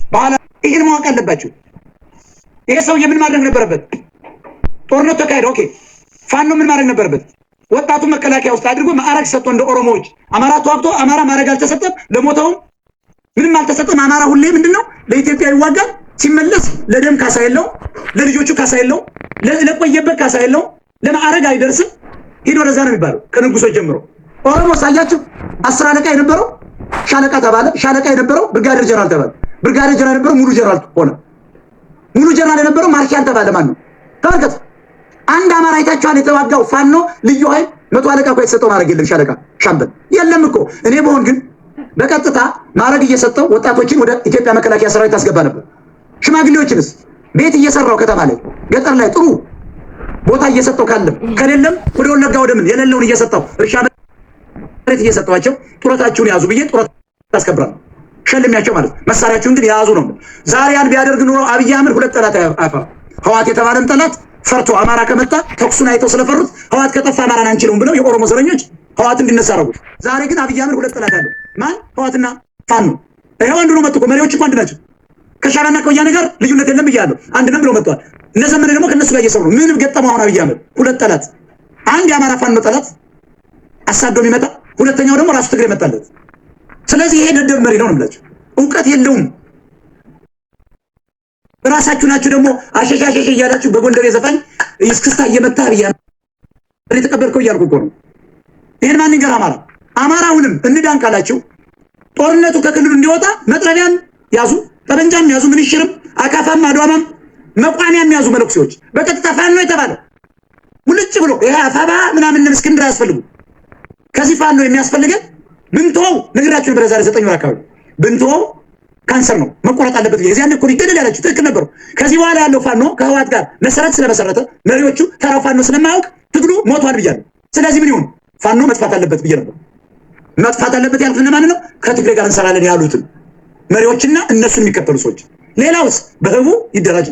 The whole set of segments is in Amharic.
በኋላ ይሄን ማወቅ አለባችሁ። ይሄ ሰውዬ ምን ማድረግ ነበረበት? ጦርነት ተካሄደ። ኦኬ ፋኖ ምን ማድረግ ነበረበት? ወጣቱ መከላከያ ውስጥ አድርጎ ማዕረግ ሰጥቶ እንደ ኦሮሞዎች አማራ ተዋግቶ አማራ ማዕረግ አልተሰጠም፣ ለሞተው ምንም አልተሰጠም። አማራ ሁሌ ምንድነው ለኢትዮጵያ ይዋጋል፣ ሲመለስ ለደም ካሳ የለው፣ ለልጆቹ ካሳ የለው፣ ለቆየበት ካሳ የለው፣ ለማዕረግ አይደርስም። ሄዶ ወደዛ ነው የሚባለው ከንጉሶች ጀምሮ። ኦሮሞ ሳያችሁ 10 አለቃ የነበረው ሻለቃ ተባለ፣ ሻለቃ የነበረው ብርጋዴር ጀነራል ተባለ፣ ብርጋዴር ጀነራል የነበረው ሙሉ ጀነራል ሆነ፣ ሙሉ ጀነራል የነበረው ማርሻል ተባለ። ማን ነው? ተመልከቱ። አንድ አማራ አይታችኋል? የተዋጋው ፋኖ ልዩ ኃይል 100 አለቃ እኮ የተሰጠው ማዕረግ የለም፣ ሻለቃ ሻምበል የለም እኮ። እኔ በሆን ግን በቀጥታ ማዕረግ እየሰጠው ወጣቶችን ወደ ኢትዮጵያ መከላከያ ሰራዊት አስገባ ነበር። ሽማግሌዎችንስ ቤት እየሰራው ከተማ ላይ ገጠር ላይ ጥሩ ቦታ እየሰጠው ካለም ከሌለም ወደ ወለጋ ወደ ምን የሌለውን እየሰጠው እርሻ መሬት እየሰጠዋቸው ጡረታችሁን ያዙ ብዬ ጡረት አስከብራለሁ። ሸልሚያቸው ማለት መሳሪያችሁን ግን ያዙ ነው። ዛሬ ያን ቢያደርግ ኑሮ አብይ አህመድ ሁለት ጠላት አያፈራ። ህዋት የተባለን ጠላት ፈርቶ አማራ ከመጣ ተኩሱን አይተው ስለፈሩት ህዋት ከጠፋ አማራን አንችልም ብለው የኦሮሞ ዘረኞች ህዋት እንዲነሳ አደረጉት። ዛሬ ግን አብይ አህመድ ሁለት ጠላት አለው። ማን? ህዋትና ፋኖ። ይሄው አንዱ ነው መጥቶ መሪዎች እኮ አንድ ናቸው። ከሻዕቢያና ከወያኔ ጋር ልዩነት የለም ብያለሁ። አንድ ነን ብለው መጥተዋል። እነ ዘመነ ደግሞ ከነሱ ጋር እየሰሩ ነው። ምንም ገጠመው አሁን አብይ አህመድ ሁለት ጠላት። አንድ የአማራ ፋኖ ጠላት አሳዶ የሚመጣ፣ ሁለተኛው ደግሞ ራሱ ትግሬ መጣለት። ስለዚህ ይሄ ደደብ መሪ ነው እንምላችሁ። እውቀት የለውም። ራሳችሁ ናችሁ ደግሞ አሸሻሸሽ እያላችሁ በጎንደር የዘፋኝ እስክስታ እየመታ አብይ አህመድ የተቀበልከው እያልኩ እኮ ነው። ይሄን ማን ይንገር? አማራ አማራውንም እንዳን ካላችሁ ጦርነቱ ከክልሉ እንዲወጣ መጥረቢያም ያዙ፣ ጠበንጃም ያዙ፣ ምንሽርም አካፋም አድዋማም መቋሚያም ያዙ። መለኩሴዎች በቀጥታ ፋኖ የተባለ ሙልጭ ብሎ ይሄ አፋባ ምናምን እስክንድር አያስፈልጉ። ከዚህ ፋኖ የሚያስፈልገን ብንተው ነግራችሁ ነበር። ዛሬ 9 ወር አካባቢ ብንተው ካንሰር ነው መቆረጥ አለበት። የዚያን እኮ ይገደል ያላችሁ ትክክል ነበሩ። ከዚህ በኋላ ያለው ፋኖ ከህዋት ጋር መሰረት ስለመሰረተ መሪዎቹ ተራው ፋኖ ስለማያውቅ ትግሉ ሞቷል ብያለሁ። ስለዚህ ምን ይሁን? ፋኖ መጥፋት አለበት ብዬ ነበር። መጥፋት አለበት ያሉት እነማን ነው? ከትግሬ ጋር እንሰራለን ያሉትን መሪዎችና እነሱን የሚከተሉ ሰዎች። ሌላውስ በህቡ ይደራጅ።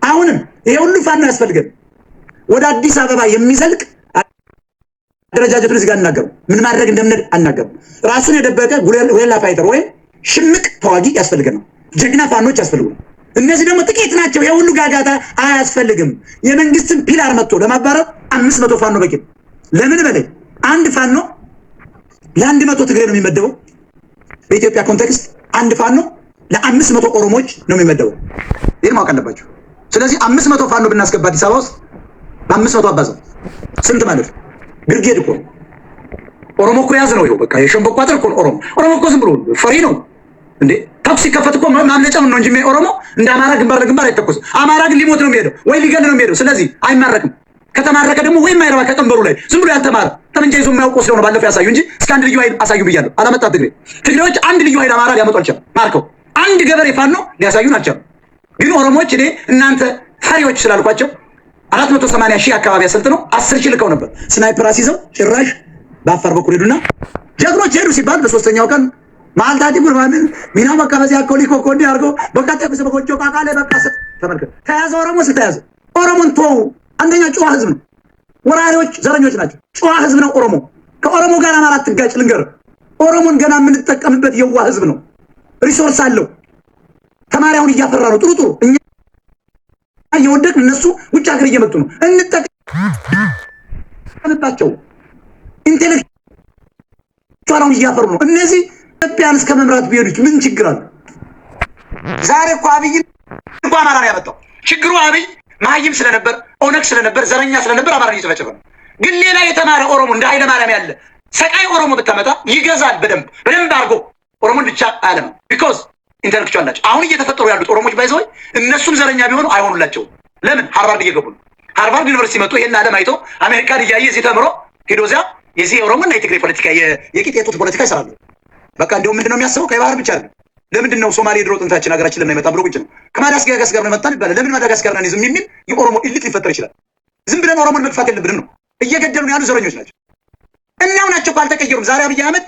አሁንም ይሄ ሁሉ ፋኖ ያስፈልገን። ወደ አዲስ አበባ የሚዘልቅ አደረጃጀቱን እዚህ ጋር አናገሩ። ምን ማድረግ እንደምንል አናገሩ። ራሱን የደበቀ ጉሬላ ፋይተር ወይም ሽምቅ ተዋጊ ያስፈልገናል። ጀግና ፋኖች ያስፈልጉናል። እነዚህ ደግሞ ጥቂት ናቸው። የሁሉ ጋጋታ አያስፈልግም። የመንግስትን ፒላር መጥቶ ለማባረር 500 ፋኖ በቂ። ለምን በላይ አንድ ፋኖ ለ100 ትግሬ ነው የሚመደበው። በኢትዮጵያ ኮንቴክስት አንድ ፋኖ ለ500 ኦሮሞዎች ነው የሚመደበው። ይሄን ማወቅ አለባችሁ። ስለዚህ 500 ፋኖ ብናስገባ አዲስ አበባ ውስጥ በ500 አባዛው ስንት ማለት ነው? ብርጌድ እኮ ኦሮሞ እኮ ያዝ ነው። ይኸው በቃ የሸምበቆ አጥር እኮ ኦሮሞ እኮ ዝም ብሎ ፈሪ ነው እንዴ? ተኩስ ሲከፈት እኮ ማምለጫው ነው እንጂ ኦሮሞ እንደ አማራ ግንባር ለግንባር አይተኩስም። አማራ ግን ሊሞት ነው የሚሄደው ወይ ሊገል ነው የሚሄደው። ስለዚህ አይማረክም። ከተማረከ ደግሞ ወይ ማይረባ ከቀንበሩ ላይ ዝም ብሎ ያልተማረ ጠመንጃ ይዞ የማያውቀው ስለሆነ ባለፈው ያሳዩ እንጂ እስከ አንድ ልዩ ኃይል አሳዩ ብያለሁ። አላመጣ ትግሬዎች አንድ ልዩ ኃይል አማራ ሊያመጡ አልቻሉም። ማርከው አንድ ገበሬ ፋኖ ሊያሳዩን አልቻሉም። ግን ኦሮሞዎች እኔ እናንተ ፈሪዎች ስላልኳቸው 480 ሺህ አካባቢ አሰልጥነው 10 ሺህ ልከው ነበር። ስናይፐር አስይዘው ጭራሽ በአፋር በኩል ሄዱና ጀግኖች ሄዱ ሲባል በሶስተኛው ቀን ማልታቲ ጉርማን ሚና በቃ በዚያ ኮሊኮ ኮንዲ አርጎ በቃ ተፈሰ በቆጆ ቃቃለ በቃ ተመልከት። ተያዘ ኦሮሞ ተያዘ። ኦሮሞን ተው። አንደኛ ጨዋ ህዝብ ነው። ወራሪዎች ዘረኞች ናቸው። ጨዋ ህዝብ ነው ኦሮሞ። ከኦሮሞ ጋር አማራ አትጋጭ። ልንገር፣ ኦሮሞን ገና የምንጠቀምበት የዋ ህዝብ ነው። ሪሶርስ አለው። ተማሪውን እያፈራ ነው። ጥሩ እኛ እየወደቅን እነሱ ውጭ ሀገር እየመጡ ነው። እንጠቀምባቸው። ኢንቴሌክቹዋልን እያፈሩ ነው። እነዚህ ኢትዮጵያን እስከ መምራት ቢሄዱት ምን ችግር አለ? ዛሬ እኮ አብይ እንኳን አማራ ነው ያመጣው። ችግሩ አብይ ማይም ስለነበር ኦነግ ስለነበር ዘረኛ ስለነበር አማራ እየተፈጨፈ ነው። ግን ሌላ የተማረ ኦሮሞ እንደ ኃይለ ማርያም ያለ ሰቃይ ኦሮሞ ብታመጣ ይገዛል። በደንብ አድርጎ ኦሮሞን ብቻ አለም ቢኮዝ ኢንተሌክቹዋል ናቸው። አሁን እየተፈጠሩ ያሉት ኦሮሞች ባይዘው እነሱም ዘረኛ ቢሆኑ አይሆኑላቸውም። ለምን? ሃርቫርድ እየገቡ ነው። ሃርቫርድ ዩኒቨርሲቲ መጥቶ ይሄን ዓለም አይቶ አሜሪካን እያየ እዚህ ተምሮ ሄዶ እዚያ የዚህ ኦሮሞና የትግሬ ፖለቲካ የቂጥ የጡት ፖለቲካ ይሰራሉ። በቃ እንደው ምንድነው የሚያስበው? ቀይ ባህር ብቻ አይደለም። ለምንድነው ሶማሌ ድሮ ጥንታችን ሀገራችን ለምን አይመጣም ብሎ ቁጭ ነው። ከማዳጋስካር ነው መጣን ይባላል። ለምን ማዳጋስካር ነው ዝም የሚል የኦሮሞ ኢሊት ሊፈጠር ይችላል። ዝም ብለን ኦሮሞን መጥፋት የለብንም ነው። እየገደሉ ያሉ ዘረኞች ናቸው። እናው ናቸው ካልተቀየሩም። ዛሬ አብይ አህመድ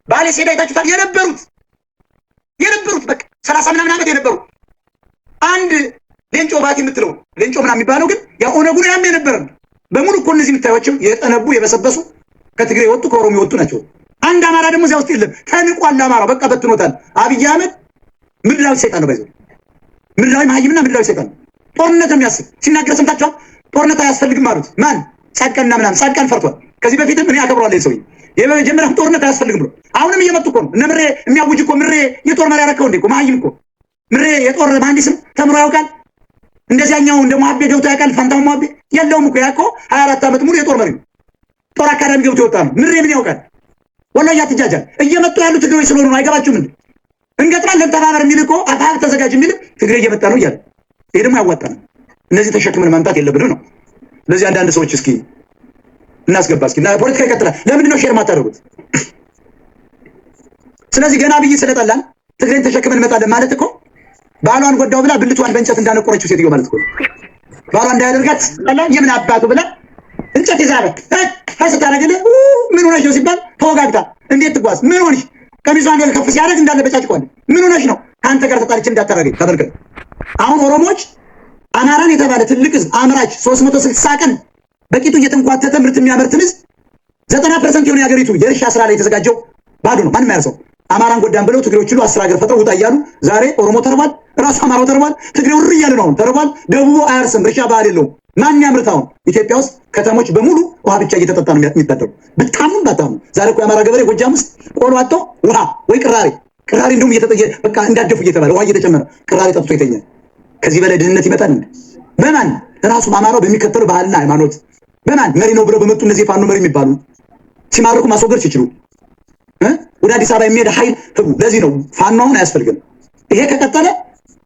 ባሌ ሴዳ አይታችሁታል። የነበሩት በቃ 30 ምናምን ዓመት የነበሩ አንድ ሌንጮ ባቲ የምትለው ሌንጮ ምናምን የሚባለው ግን ያ ኦነጉ ነው የነበረ በሙሉ እኮ እነዚህ የምታዩቸው የጠነቡ የበሰበሱ ከትግሬ ወጡ ከኦሮሞ ወጡ ናቸው። አንድ አማራ ደግሞ እዚያ ውስጥ የለም። ተንቋል። አማራ በቃ በትኖታል። አብይ አህመድ ምድራዊ ሰይጣን ነው ባይዘው ምድራዊ መሀይምና ምድራዊ ሰይጣን ጦርነት የሚያስብ ሲናገር ሰምታችኋል። ጦርነት አያስፈልግም አሉት። ማን? ጻድቃንና ምናምን ጻድቃን ፈርቷል። ከዚህ በፊትም እኔ አከብረዋለሁ ሰውዬ የመጀመሪያው ጦርነት አያስፈልግም ብሎ አሁንም እየመጡ እኮ ነው። እነ ምሬ የሚያውጅ እኮ ምሬ የጦር መሪ ያረከው እንዴ እኮ መሀይም እኮ ምሬ የጦር መሐንዲስ ነው፣ ተምሮ ያውቃል። እንደዚያኛው እንደ ሙሐቤ ገብቶ ያውቃል። ፋንታው ሙሐቤ የለውም እኮ ያኮ 24 ዓመት ሙሉ የጦር መሪ ነው። ጦር አካዳሚ ገብቶ ይወጣ ነው። ምሬ ምን ያውቃል? ወላሂ አትጃጃል። እየመጡ ያሉ ትግሬዎች ስለሆኑ ነው። አይገባችሁም እንዴ? እንገጥማለን ተባበር የሚል እኮ አፋፍ ተዘጋጅ የሚል ትግሬ እየመጣ ነው እያለ ይሄ ደግሞ ያዋጣል። እነዚህ ተሸክመን ማምጣት የለብንም ነው። ስለዚህ አንዳንድ ሰዎች እስኪ እናስገባ እስኪ እና ፖለቲካ ይቀጥላል። ለምንድን ነው ሼር ማታደርጉት? ስለዚህ ገና ብይ ስለጠላን ትግሬን ተሸክመን እንመጣለን ማለት እኮ ባሏን ጎዳው ብላ ብልቷን በእንጨት እንዳነቆረችው ሴትዮ ማለት እኮ ባሏን እንዳያደርጋት ጠላ የምን አባቱ ብላ እንጨት ይዛበ ታስታረግልህ ምን ሆነሽ ነው ሲባል ተወጋግታ እንዴት ትጓዝ ምን ሆነሽ ከሚዛን ላይ ከፍ ሲያደርግ እንዳለ በጫጭቋል ምን ሆነሽ ነው ካንተ ጋር ተጣልቼ እንዳታረገኝ ተመልከት። አሁን ኦሮሞዎች አማራን የተባለ ትልቅ ህዝብ አምራች 360 ቀን በቂቱ እየተንኳተተ ምርት የሚያመርትን ህዝብ 90% የሆነ የሀገሪቱ የእርሻ ስራ ላይ የተዘጋጀው ባዶ ነው። ማንም ያርሰው አማራን ጎዳን ብለው ትግሬዎች ሁሉ 10 ሀገር ፈጥረው ውጣ እያሉ ዛሬ ኦሮሞ ተርቧል፣ ራሱ አማራው ተርቧል፣ ትግሬው ር እያለ ነው ተርቧል። ደቡቡ አያርስም፣ እርሻ ባህል የለውም። ማን ያምርት? አሁን ኢትዮጵያ ውስጥ ከተሞች በሙሉ ውሃ ብቻ እየተጠጣ ነው የሚታደሩ። በጣም ዛሬ እኮ የአማራ ገበሬ ጎጃም ውስጥ ቆሎ አጥቶ ውሃ ወይ ቅራሪ እንደውም እየተጠየ በቃ እንዳደፉ እየተባለ ውሃ እየተጨመረ ቅራሪ ጠጥቶ ይተኛል። ከዚህ በላይ ድህነት ይመጣል እንዴ? በማን ራሱ አማራው በሚከተለው ባህልና ሃይማኖት በማን መሪ ነው ብለው በመጡ እነዚህ ፋኖ መሪ የሚባሉ ሲማርኩ ማስወገድ ሲችሉ ወደ አዲስ አበባ የሚሄድ ኃይል ህቡ። ለዚህ ነው ፋኖ አሁን አያስፈልግም። ይሄ ከቀጠለ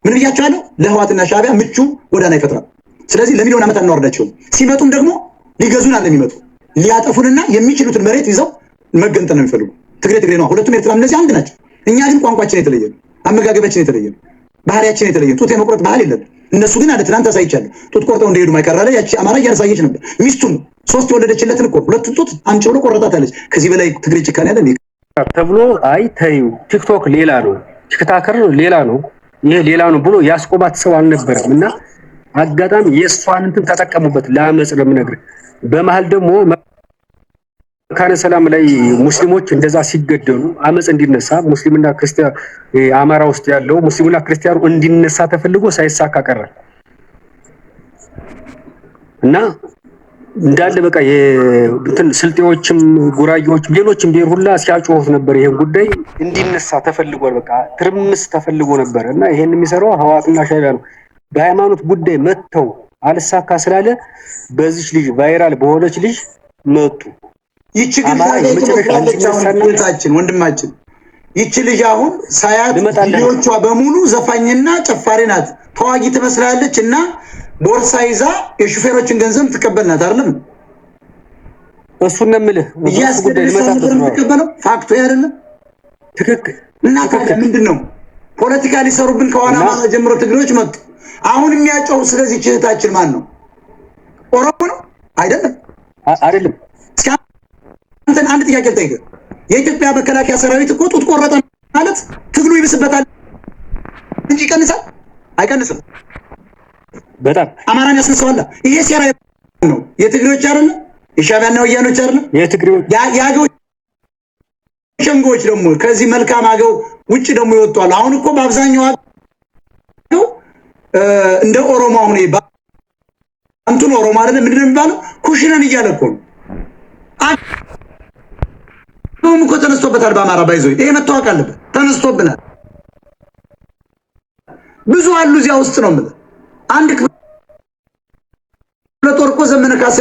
ምን ብያቸዋለሁ? ለህዋትና ሻዕቢያ ምቹ ጎዳና ይፈጥራል። ስለዚህ ለሚሊዮን ዓመት አናወርዳቸውም። ሲመጡም ደግሞ ሊገዙን አለ የሚመጡ ሊያጠፉንና የሚችሉትን መሬት ይዘው መገንጠል ነው የሚፈልጉ። ትግሬ ነው። ሁለቱም ኤርትራ እነዚህ አንድ ናቸው። እኛ ግን ቋንቋችን የተለየ ነው፣ አመጋገባችን የተለየ ነው፣ ባህሪያችን የተለየ ነው። ጡት የመቁረጥ ባህል የለም። እነሱ ግን አለ ትናንት አሳይቻለሁ። ጡት ቆርጠው እንደሄዱ ማይቀራለ ያቺ አማራ እያሳየች ነበር። ሚስቱን 3 የወለደችለትን እኮ ሁለቱን ጡት አንቺ ብሎ ቆረጣታለች። ከዚህ በላይ ትግሬ ጭካኔ ያለ ተብሎ አይ ተይው ቲክቶክ ሌላ ነው ቲክታከር ሌላ ነው ይሄ ሌላ ነው ብሎ ያስቆማት ሰው አልነበረም። እና አጋጣሚ የእሷን እንትን ተጠቀሙበት ለአመጽ ነው የምነግርህ። በመሃል ደግሞ መካነ ሰላም ላይ ሙስሊሞች እንደዛ ሲገደሉ አመጽ እንዲነሳ ሙስሊምና ክርስቲያን አማራ ውስጥ ያለው ሙስሊምና ክርስቲያኑ እንዲነሳ ተፈልጎ ሳይሳካ ቀረ እና እንዳለ በቃ የእንትን ስልጤዎችም ጉራጌዎችም ሌሎችም ብሔር ሁላ ሲያጮሁት ነበር። ይሄን ጉዳይ እንዲነሳ ተፈልጓል። በቃ ትርምስ ተፈልጎ ነበር እና ይሄን የሚሰራው ህወሓትና ሻዕቢያ ነው። በሃይማኖት ጉዳይ መተው አልሳካ ስላለ በዚች ልጅ ቫይራል በሆነች ልጅ መጡ። ይቺ ግን ወንድማችን ይቺ ልጅ አሁን ሳያት ልጆቿ በሙሉ ዘፋኝና ጨፋሪ ናት። ተዋጊ ትመስላለች እና ቦርሳ ይዛ የሹፌሮችን ገንዘብ ትቀበልናት አይደለም? እሱን ነው የምልህ። ትቀበለው ፋክቱ አይደለም? ትክክል። እና ታዲያ ምንድነው ፖለቲካ ሊሰሩብን ከኋላ ጀምሮ ትግሬዎች መጡ። አሁን የሚያጨው ስለዚህ እህታችን ማን ነው? ኦሮሞ ነው አይደለም? አይደለም። አንተን አንድ ጥያቄ ልጠይቅህ። የኢትዮጵያ መከላከያ ሰራዊት እኮ ጡት ቆረጠ ማለት ትግሉ ይብስበታል እንጂ ይቀንሳል? አይቀንስም። በጣም አማራን ያስነሳዋል። ይሄ ሴራ ነው። የትግሬዎች አይደለም? የሻዕቢያና ወያኖች አይደለም? የትግሬዎች ያገው ሸንጎች ደግሞ ከዚህ መልካም አገው ውጭ ደግሞ ይወጣሉ። አሁን እኮ በአብዛኛው አገው እንደ ኦሮሞ አሁን አንቱን ኦሮሞ አይደለም ምንድነው የሚባለው? ኩሽነን እያለ እኮ ነው። አሁን እኮ ተነስቶበታል በአማራ ባይዞ። ይሄ መታወቅ አለበት። ተነስቶብናል። ብዙ አሉ እዚያ ውስጥ ነው ማለት አንድ ለጦር እኮ ዘመነ ካሴ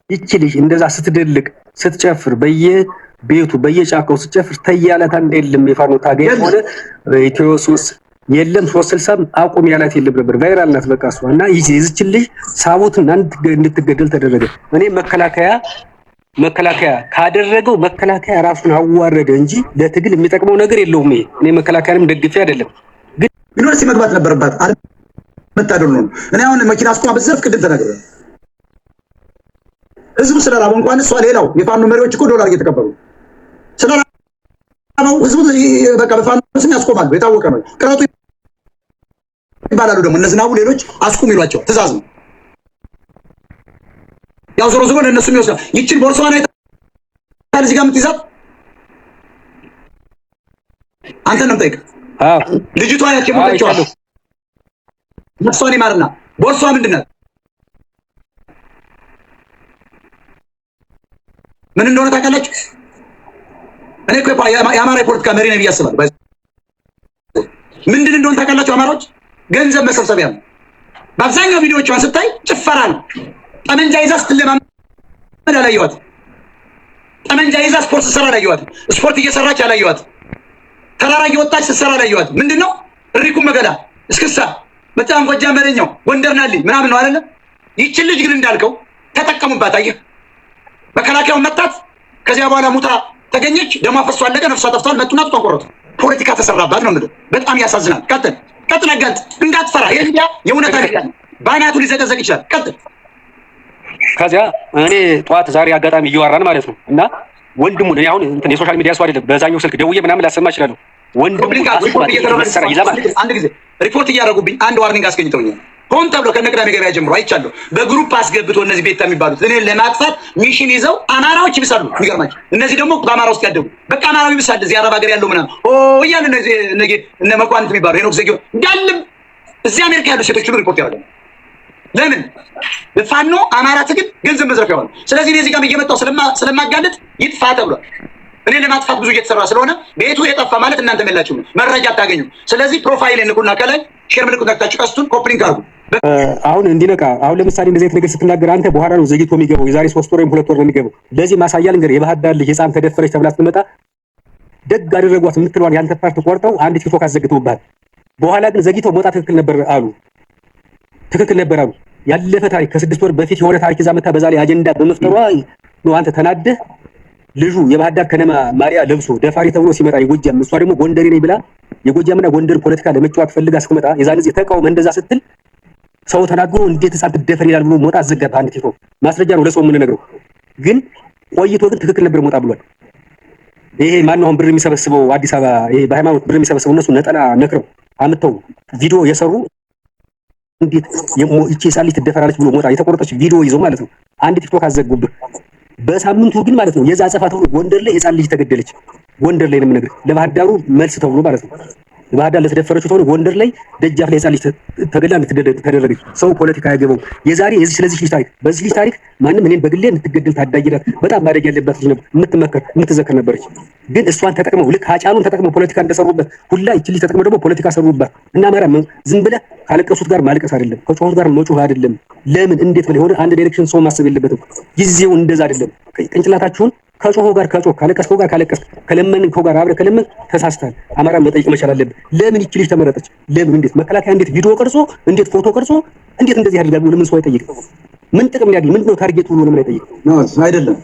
ይቺ ልጅ እንደዛ ስትደልቅ ስትጨፍር በየቤቱ በየጫካው ስትጨፍር ተያላት አንድ የለም የፋኖ ታገኝ ሆነ ኢትዮ ሶስት የለም 360 አቁም ያላት የለም ነበር። ቫይራል ናት በቃ እሷ። እና ይቺ ልጅ ሳቡትና እንድትገደል ተደረገ። እኔ መከላከያ ካደረገው መከላከያ ራሱን አዋረደ እንጂ ለትግል የሚጠቅመው ነገር የለውም። ይሄ እኔ መከላከያንም ደግፌ አይደለም ግን ዩኒቨርሲቲ መግባት ነበረባት መታደል ነው። እኔ አሁን መኪና አስቆማ በዘፍ ቅድም ተናገረ ህዝቡ ስለራበው እንኳን እሷ ሌላው የፋኖ መሪዎች እኮ ዶላር እየተቀበሉ ስለራበው ህዝቡ በቃ በፋኖ ስም ያስቆማሉ። የታወቀ ነው። ቅረጡ ይባላሉ ደግሞ እነ ዝናቡ ሌሎች አስቁም ይሏቸው ትእዛዝ ነው። ያው ዞሮ ዞሮ ለእነሱ የሚወስደው ይችን ቦርሳዋን አይተሃል እዚህ ጋር የምትይዛት አንተ ነው የምጠይቀው። ልጅቷ ያቺ ሞተችዋ ነፍሷን ይማርና ቦርሷ ምንድን ናት? ምን እንደሆነ ታውቃላችሁ? እኔ እኮ የአማራ የፖለቲካ መሪ ነኝ ብዬ አስባለሁ። ምንድን እንደሆነ ታውቃላችሁ? አማራዎች ገንዘብ መሰብሰቢያ ነው። በአብዛኛው ቪዲዮዎቿን ስታይ ጭፈራ ነው። ጠመንጃ ይዛ ስትለማመድ አላየኋትም። ጠመንጃ ይዛ ስፖርት ስትሰራ አላየኋትም። ስፖርት እየሰራች አላየኋትም። ተራራ እየወጣች ስትሰራ አላየኋትም። ምንድን ነው እሪኩም መገላ እስክሳ በጣም ጎጃም መለኛው ጎንደር ናልኝ ምናምን ነው አይደለ? ይችን ልጅ ግን እንዳልከው ተጠቀሙባት። አየህ፣ መከላከያውን መጣት። ከዚያ በኋላ ሙታ ተገኘች። ደሟ ፈሶ አለቀ። ነፍሷ ጠፍቷል። መጡና ጡቷን ቆረጡ። ፖለቲካ ተሰራባት ነው የምልህ። በጣም ያሳዝናል። ቀጥል አጋልጥ። እንዳትፈራ። የኢትዮጵያ የእውነት አለቃ ባናቱ ሊዘቀዘቅ ይችላል። ቀጥል። ከዚያ እኔ ጠዋት ዛሬ አጋጣሚ እየዋራን ማለት ነው እና ወንድሙ እኔ አሁን እንትን የሶሻል ሚዲያ ሰው አይደለም። በዛኛው ስልክ ደውዬ ምናምን ላሰማ እችላለሁ። ወንድሙ አንድ ጊዜ ሪፖርት እያደረጉብኝ አንድ ዋርኒንግ አስገኝተውኛል። ሆን ተብሎ ከነቅዳሜ ገበያ ጀምሮ አይቻለሁ። በግሩፕ አስገብቶ እነዚህ ቤታ የሚባሉት እኔን ለማጥፋት ሚሽን ይዘው አማራዎች ይብሳሉ። የሚገርማቸው እነዚህ ደግሞ በአማራ ውስጥ ያደጉ በቃ አማራው ይብሳል። እዚህ አረብ ሀገር ያለው ምናምን እያሉ እነ መኳንንት የሚባሉ ሄኖክ ዘጌው እንዳለም እዚህ አሜሪካ ያሉ ሴቶች ሁሉ ሪፖርት ያደርጋሉ። ለምን ፋኖ አማራ ትግል ገንዘብ መዝረፊያ ሆነ። ስለዚህ እኔ እዚህ ጋር እየመጣሁ ስለማጋለጥ ይጥፋ ተብሏል። እኔ ለማጥፋት ብዙ እየተሰራ ስለሆነ ቤቱ የጠፋ ማለት እናንተ የላችሁም፣ መረጃ አታገኙ። ስለዚህ ፕሮፋይል ንቁና ከላይ ሼር ምልክቱን ነክታችሁ ቀስቱን ኮፕሊንግ አድርጉ። አሁን እንዲነቃ አሁን ለምሳሌ እንደዚህ ነገር ስትናገር አንተ በኋላ ነው ዘግይቶ የሚገባው። የዛሬ 3 ወር ወይም 2 ወር ነው የሚገባው። ለዚህ ማሳያ ልንገር። የባህር ዳር ልጅ ህፃን ተደፈረች ተብላ ስትመጣ ደግ አደረጓት የምትለዋን ያንተ ፓርት ቆርጠው አንድ ቲክቶክ አዘግተውብሃል። በኋላ ግን ዘግይተው መውጣት ትክክል ነበር አሉ። ያለፈ ታሪክ ከ6 ወር በፊት የሆነ ታሪክ ይዛ መታ በዛ ላይ አጀንዳ በመፍጠሯ ነው አንተ ተናደህ ልጁ የባህር ዳር ከነማ ማሪያ ለብሶ ደፋሪ ተብሎ ሲመጣ የጎጃም እሷ ደግሞ ጎንደሬ ነኝ ብላ የጎጃምና ጎንደር ፖለቲካ ለመጫወት ፈልጋ እስከመጣ የዛን ጊዜ ተቃውሞ እንደዛ ስትል ሰው ተናግሮ እንዴት ህፃን ትደፈር ይላል ብሎ ሞጣ አዘጋባ። አንድ ቲክቶክ ማስረጃ ነው ለሰው የምንነግረው። ግን ቆይቶ ግን ትክክል ነበር ሞጣ ብሏል። ይሄ ማን ነው ብር የሚሰበስበው አዲስ አበባ ይሄ በሃይማኖት ብር የሚሰበስበው እነሱ ነጠላ ነክረው አምጥተው ቪዲዮ የሰሩ እንዴት ይቺ ሳሊ ትደፈራለች ብሎ ሞጣ የተቆረጠች ቪዲዮ ይዞ ማለት ነው አንድ ቲክቶክ አዘጉብህ። በሳምንቱ ግን ማለት ነው የዛ አጸፋ ተብሎ ጎንደር ላይ የህፃን ልጅ ተገደለች። ጎንደር ላይ ነው የምነግርህ ለባህር ዳሩ መልስ ተብሎ ማለት ነው። ባህር ዳር ለተደፈረችው ተብሎ ጎንደር ላይ ደጃፍ ላይ ህፃን ልጅ ተገላ ተደረገች። ሰው ፖለቲካ ያገባው የዛሬ ስለዚህ ልጅ ታሪክ በዚህ ልጅ ታሪክ ማንም እኔን በግሌ እንድትገደል ታዳጊናት በጣም ማደግ ያለባት ልጅ ነበር። የምትዘከር ነበረች። ግን እሷን ተጠቅመው ልክ ሀጫሉን ተጠቅመው ፖለቲካ እንደሰሩበት ሁላ ይቺ ልጅ ተጠቅመው ደግሞ ፖለቲካ ሰሩባት እና ማራ ዝም ብለህ ካለቀሱት ጋር ማልቀስ አይደለም፣ ከጮሁት ጋር መጮህ አይደለም። ለምን እንዴት ብለህ የሆነ አንድ ዳይሬክሽን ሰው ማሰብ የለበትም። ጊዜው እንደዛ አይደለም። ቅንጭላታችሁን ከጮሁ ጋር ከጮህ ካለቀስከው ጋር ካለቀስ ከለመንከው ጋር አብረህ ከለመን ተሳስተሃል። አማራን መጠየቅ መቻል አለብህ። ለምን ይቺ ልጅ ተመረጠች? ለምን እንዴት መከላከያ እንዴት ቪዲዮ ቀርጾ እንዴት ፎቶ ቀርጾ እንዴት እንደዚህ ያደርጋል ብሎ ለምን ሰው አይጠይቅም? ምን ጥቅም ያገኝ? ምንድነው ታርጌቱ ብሎ ለምን አይጠይቅም? አይደለም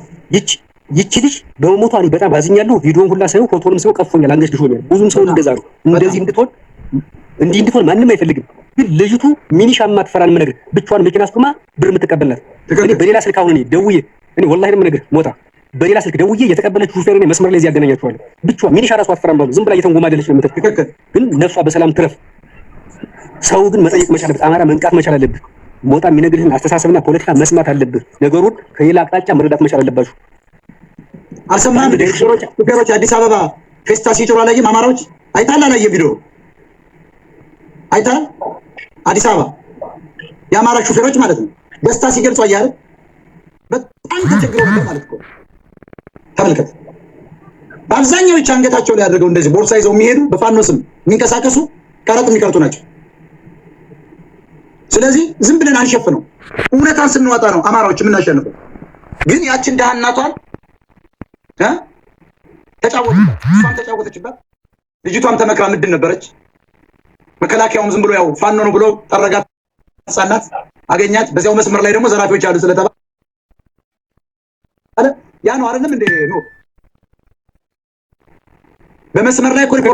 ይቺ ልጅ በመሞቷ እኔ በጣም አዝኛለሁ። ቪዲዮውን ሁላ ሳይሆን ፎቶንም ሳይሆን ቀፎኛል፣ አንገሽግሾኛል። ብዙም ሰው እንደዛ ነው። እንደዚህ እንድትሆን ማንም አይፈልግም። ግን ልጅቱ ሚኒሻ ማትፈራን የምነግርህ ብቻዋን መኪና አስቆማ ብር የምትቀበልናት። እኔ በሌላ ስልክ አሁን ደውዬ እኔ ወላሂ ነው የምነግርህ ሞጣ በሌላ ስልክ ደውዬ የተቀበለችው ሹፌር እኔ መስመር ላይ እዚህ ያገናኛችኋለሁ። ብቻዋን ሚኒሻ ራሱ አትፈራም ባሉ ዝም ብላ እየተንጎማደለች ነው የምትል። ግን ነፍሷ በሰላም ትረፍ። ሰው ግን መጠየቅ መቻል አለበት። አማራ መንቃት መቻል አለብህ። ሞጣ የሚነግርህን አስተሳሰብና ፖለቲካ መስማት አለብህ። ነገሩን ከሌላ አቅጣጫ መረዳት መቻል አለባችሁ። አልሰማህም? ሹፌሮች አዲስ አበባ ፌስታ ሲጭሩ አላየህም? አማራዎች አይተሃል? አላየህም? ቪዲዮ አይተሃል? አዲስ አበባ የአማራ ሹፌሮች ማለት ነው ደስታ ሲገልጹ አያለ በጣም ተቸግረው ነበር ማለት ነው። ተመልከት። በአብዛኛው ብቻ አንገታቸው ላይ አድርገው እንደዚህ ቦርሳ ይዘው የሚሄዱ በፋኖ ስም የሚንቀሳቀሱ ቀረጥ የሚቀርጡ ናቸው። ስለዚህ ዝም ብለን አንሸፍነው። እውነታን ስንዋጣ ነው አማራዎች የምናሸንፈው። ግን ያችን ደሃ እናቷን ተጫወተችባት። ልጅቷም ተመክራ ምንድን ነበረች። መከላከያውም ዝም ብሎ ያው ፋኖ ነው ብሎ ጠረጋት። ህፃናት አገኛት። በዚያው መስመር ላይ ደግሞ ዘራፊዎች አሉ ስለተባለ ያ ነው አይደለም እንዴ? ነው በመስመር ላይ ሪፖርት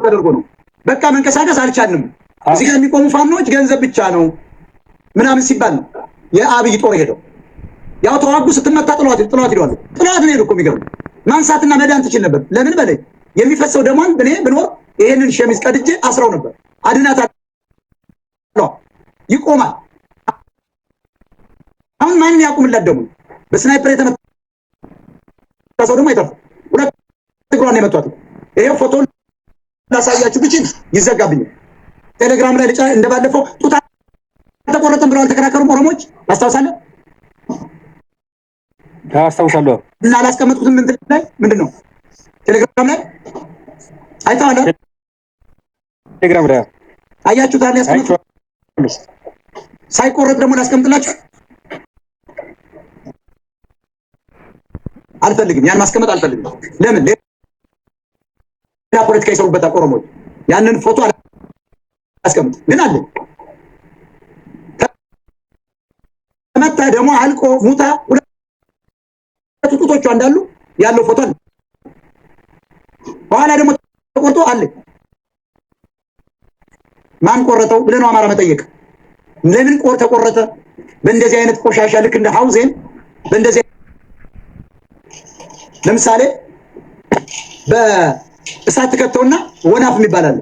ተደርጎ ነው በቃ መንቀሳቀስ አልቻልንም። እዚህ ጋር የሚቆሙ ፋኖች ገንዘብ ብቻ ነው ምናምን ሲባል ነው የአብይ ጦር ሄደው ያው ተዋጉ። ስትመታ ጥሏት ሄደዋል። ጥሏት ነው እኮ የሚገርም ማንሳትና መዳን ትችል ነበር። ለምን በላይ የሚፈሰው ደሟን እኔ ብኖር ይሄንን ሸሚዝ ቀድጄ አስራው ነበር። አድናት ይቆማል። አሁን ማንን ያቁምላት? ደግሞ በስናይፐር የተመታ ሰው ደግሞ አይተርፍ። ሁለት እግሯን ነው የመቷት። ይሄ ፎቶ ላሳያችሁ ብቻ ይዘጋብኛል። ቴሌግራም ላይ ልጫ እንደባለፈው ጡት ተቆረጠም ብለው አልተከራከሩም ኦሮሞች ታስታውሳለህ? አስታውሳለሁ። እና አላስቀመጥኩትም ምንድነው ቴሌግራም ላይ አይተዋል። ቴሌግራም ላይ አያችሁት አይደል? ያስቀመጥኩት ሳይቆረጥ ደግሞ ላስቀምጥላችሁ አልፈልግም። ያን ማስቀመጥ አልፈልግም። ለምን ሌላ ፖለቲካ ይሰሩበታል ኦሮሞች። ያንን ፎቶ አስቀምጥ ግን አለ ተመታ ደግሞ አልቆ ሙታ ሁለቱ ጡቶቿ እንዳሉ ያለው ፎቶ አለ። በኋላ ደግሞ ተቆርጦ አለ። ማን ቆረጠው ብለህ ነው አማራ መጠየቅ። ለምን ተቆረጠ? በእንደዚህ አይነት ቆሻሻ ልክ እንደ ሐውዜን በእንደዚህ ለምሳሌ በእሳት ከተውና ወናፍ የሚባል አለ።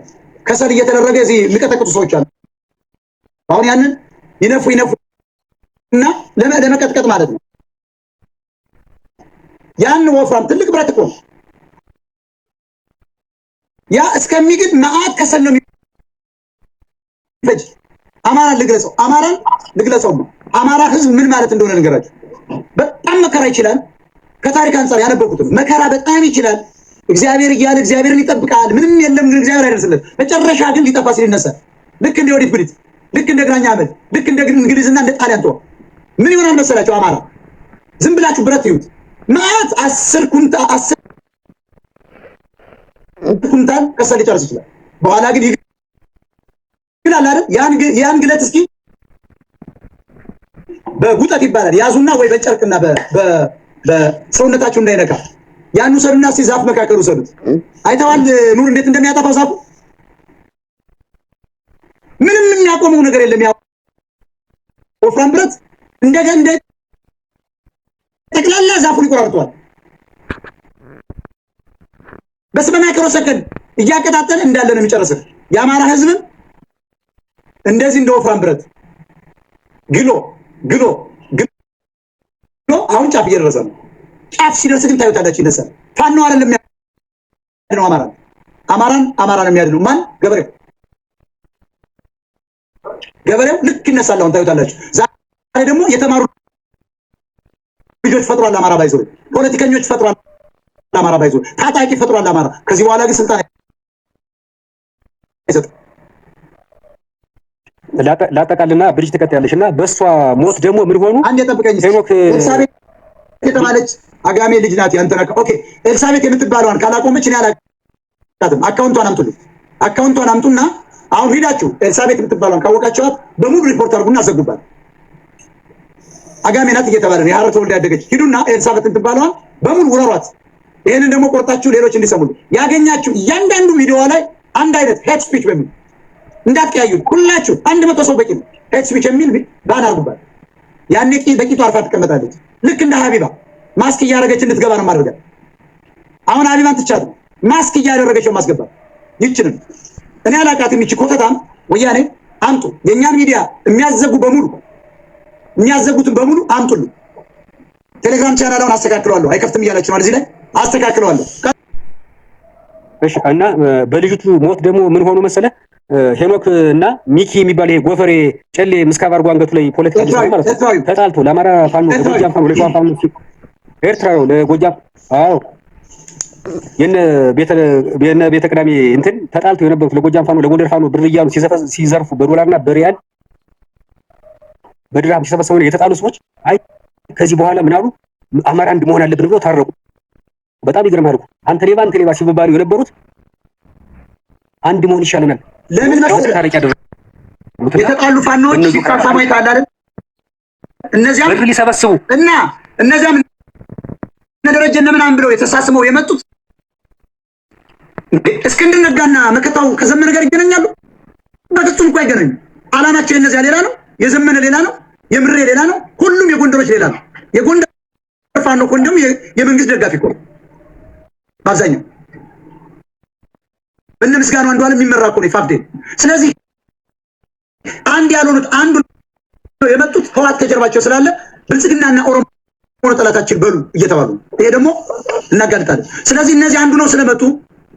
ከሰል እየተደረገ እዚህ የሚቀጠቅጡ ሰዎች አሉ። አሁን ያንን ይነፉና ለመቀጥቀጥ ማለት ነው። ያን ወፍራም ትልቅ ብረት እኮ ያ እስከሚግድ መዓት ከሰል ነው የሚፈጅ። አማራን ልግለጸው ነው። አማራ ህዝብ ምን ማለት እንደሆነ ንገራችሁ። በጣም መከራ ይችላል። ከታሪክ አንፃር ያነበብኩት መከራ በጣም ይችላል። እግዚአብሔር እያለ እግዚአብሔርን ይጠብቃል። ምንም የለም ግን እግዚአብሔር አይደርስለት። መጨረሻ ግን ሊጠፋ ሲል ይነሳል። ልክ እንደ ወዲት ብሪት፣ ልክ እንደ ግራኛ አመድ፣ ልክ እንደ እንግሊዝና እንደ ጣሊያን ጦር ምን ይሆናል መሰላችሁ? አማራ ዝም ብላችሁ ብረት ይዩት። ማለት 10 ኩንታል ከሰል ሊጨርስ ይችላል። በኋላ ግን ይላል አይደል? ያን ግለት እስኪ በጉጠት ይባላል ያዙና ወይ በጨርቅና በሰውነታችሁ እንዳይነካ ያን ውሰዱና እስኪ ዛፍ መካከል ውሰዱት። አይተዋል ኑር እንዴት እንደሚያጠፋው ዛፉ። ምንም የሚያቆመው ነገር የለም። ያው ወፍራም ብረት እንደ ጠቅላላ ዛፉን ይቆራርጠዋል። በስመናከሮ ሰከንድ እያቀጣጠለ እንዳለ ነው የሚጨርሰው። የአማራ ህዝብም እንደዚህ እንደ ወፍራም ብረት ግሎ አሁን ጫፍ እየደረሰ ነው። ጫፍ ሲደርስ ግን ታዩታላችሁ ይነሳል። ፋኖ አይደለም የሚያድነው አማራን የሚያድነው ማን? ገበሬው ልክ ይነሳል። አሁን ታዩታላችሁ። ዛሬ ደግሞ የተማሩ ልጆች ፈጥሯል አማራ ባይዞ፣ ፖለቲከኞች ፈጥሯል አማራ ባይዞ፣ ታጣቂ ፈጥሯል አማራ። ከዚህ በኋላ ግን ስልጣን አይሰጥም። ላጠቃልና ብሪጅ ተከታያለሽና በሷ ሞት ደግሞ ምን ሆኑ? አንድ የጠብቀኝ ኤልሳቤት የተባለች አጋሜ ልጅ ናት። ያንተና ኦኬ ኤልሳቤት የምትባለዋን ካላቆመች እኔ አላውቃትም። አካውንቷን አምጡና አሁን ሂዳችሁ ኤልሳቤት የምትባለዋን ካወቃችኋት በሙሉ ሪፖርት አድርጉና አዘጉባት። አጋሜ ናት እየተባለ ነው የሐረር ተወልዳ ያደገች። ሂዱና ኤልሳቤት የምትባለዋን በሙሉ ውረሯት። ይሄንን ደግሞ ቆርጣችሁ ሌሎች እንዲሰሙሉ ያገኛችሁ እያንዳንዱ ቪዲዮ ላይ አንድ አይነት ሄት ስፒች በሚል እንዳትቀያዩ ሁላችሁ 100 ሰው በቂ ነው። ሄት ስፒች የሚል ባን አድርጉባት። ያኔ በቂቱ አርፋ ትቀመጣለች። ልክ እንደ ሀቢባ ማስክ እያደረገች እንድትገባ ነው ማድረጋት። አሁን ሀቢባን ትቻት ማስክ እያደረገች ነው ማስገባት። ይችላል እኔ አላቃትም። ይቺ ኮተታም ወያኔ አምጡ። የኛን ሚዲያ የሚያዘጉትን በሙሉ አምጡልኝ። ቴሌግራም ቻናላውን አስተካክለዋለሁ። አይከፍትም እያላችሁ ነው። እዚህ ላይ አስተካክለዋለሁ። እሺ። እና በልጅቱ ሞት ደግሞ ምን ሆኖ መሰለ ሄኖክ እና ሚኪ የሚባል ይሄ ጎፈሬ ጨሌ ምስካብ አድርጎ አንገቱ ላይ ፖለቲካ ማለት ተጣልቶ ለአማራ ፋኖ ለጎጃም ፋኖ ለሸዋ ፋኖ ኤርትራው ለጎጃም የነ ቤተ ቅዳሜ እንትን ተጣልቶ የነበሩት ለጎጃም ፋኖ ለጎንደር ፋኖ ብር እያሉ ሲዘርፉ በዶላርና በሪያል በድርሃም ሲሰበሰቡ የተጣሉ ሰዎች አይ ከዚህ በኋላ ምን አሉ? አማራ አንድ መሆን አለብን ብለው ታረቁ። በጣም ይገርማል። አንተ ሌባ ሲባባሉ የነበሩት አንድ መሆን ይሻለናል። ለምን መሰለህ ታሪክ ያደረጉት የተጣሉ ፋኖች ሲካፋሙ ይታል አይደል? እነዚያም ብር ሊሰበስቡ እና እነዚያም ደረጀነ ምናምን ብለው የተሳስመው የመጡት እስክንድር ነጋና መከታው ከዘመነ ጋር ይገናኛሉ? በፍጹም እኮ አይገናኙ። አላማቸው እነዚያ ሌላ ነው፣ የዘመነ ሌላ ነው፣ የምሬ ሌላ ነው፣ ሁሉም የጎንደሮች ሌላ ነው። የጎንደር ፋኖ እኮ እንደውም የመንግስት ደጋፊ እኮ በአብዛኛው በእነ ምስጋናው አንዱ ዓለም የሚመራ እኮ ነው ፋፍዴ። ስለዚህ አንድ ያልሆኑት አንዱ የመጡት ህወሓት ከጀርባቸው ስላለ ብልጽግናና ኦሮሞ ጠላታችን በሉ እየተባሉ ይሄ ደግሞ እናጋልጣለን። ስለዚህ እነዚህ አንዱ ነው ስለመጡ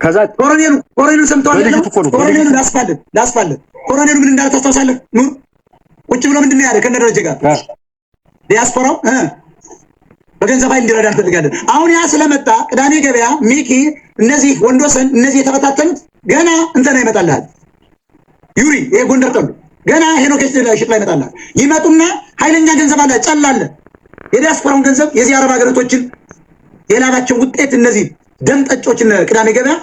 ከዛ ኮሎኔሉ ሰምተዋል። ኮሎኔሉ ላስፋለት ኮሎኔሉ ምን እንዳለ ታስታውሳለህ? ኑር ቁጭ ብሎ ምንድን ነው ያለ ከነ ደረጀ ጋር ዲያስፖራው በገንዘብ ኃይል እንዲረዳ እንፈልጋለን። አሁን ያ ስለመጣ ቅዳሜ ገበያ ሚኪ እነዚህ ወንዶሰን እነዚህ የተበታተኑት ገና እንተና ይመጣልሃል። ዩሪ ይሄ ጎንደር ጠሉ ገና ሄኖክ ሽጥላ ይመጣልሃል። ይመጡና ኃይለኛ ገንዘብ አለ ጨላለ የዲያስፖራውን ገንዘብ የዚህ አረብ ሀገሮችን የላባቸው ውጤት እነዚህ ደም ጠጮችን ቅዳሜ ገበያ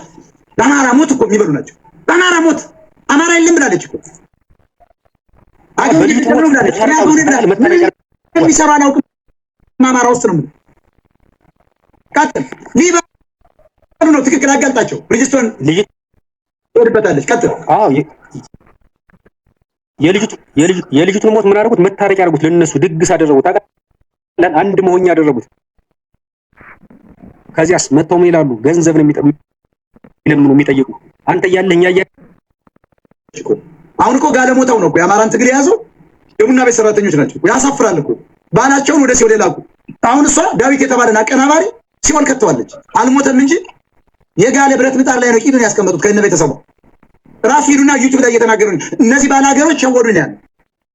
በአማራ ሞት እኮ የሚበሉ ናቸው። በአማራ ሞት አማራ የለም ብላለች እኮ አገር ነው ብላለች። የሚሰራ አላውቅም አማራ ውስጥ ነው ቀጥል ሊበሉ ነው። ትክክል አጋልጣቸው ብሪጅስቶን ወድበታለች። ቀጥል የልጅቱን ሞት ምን አደረጉት? መታረቂያ አደረጉት። ለነሱ ድግስ አደረጉት። ታውቃለህ? አንድ መሆኛ አደረጉት። ከዚያስ መተው ምን ይላሉ? ገንዘብ ነው የሚጠይቁ። አንተ ያለኛ አሁን እኮ ጋለሞታው ነው እኮ የአማራን ትግል የያዘው የቡና ቤት ሰራተኞች ናቸው። ያሳፍራል እኮ ባላቸውን ወደ ሲኦል ላኩ። አሁን እሷ ዳዊት የተባለን አቀናባሪ ሲኦል ከተዋለች። አልሞተም እንጂ የጋለ ብረት ምጣድ ላይ ነው ቂጡን ያስቀመጡት ከነ ቤተሰቡ። ራሱ ሂዱና ዩቲዩብ ላይ እየተናገሩ እነዚህ ባላገሮች ሸወዱኝ ያለ